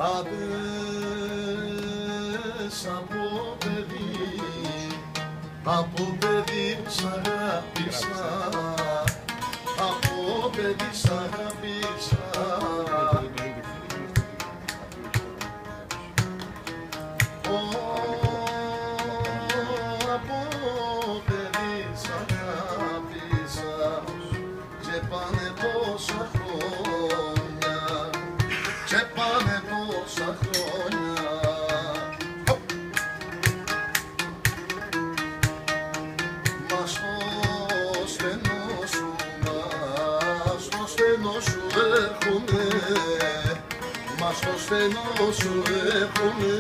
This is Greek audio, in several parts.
Άντες από παιδί σ' αγάπησα, από παιδί σ' αγάπησα. Από παιδί σ' αγάπησα και πάνε τόσα χρόνια, και πάνε τόσα χρόνια. Μα στο στενό σου, μα στο στενό σου έρχομαι, μα στο στενό σου έρχομαι.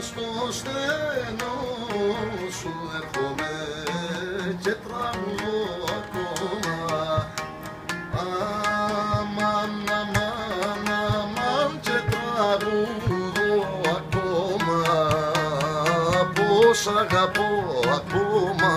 Στο στενό σου έρχομαι και τραγουδώ ακόμα. Αμάν, αμάν, αμάν και τραγουδώ ακόμα. Πως αγαπώ ακόμα.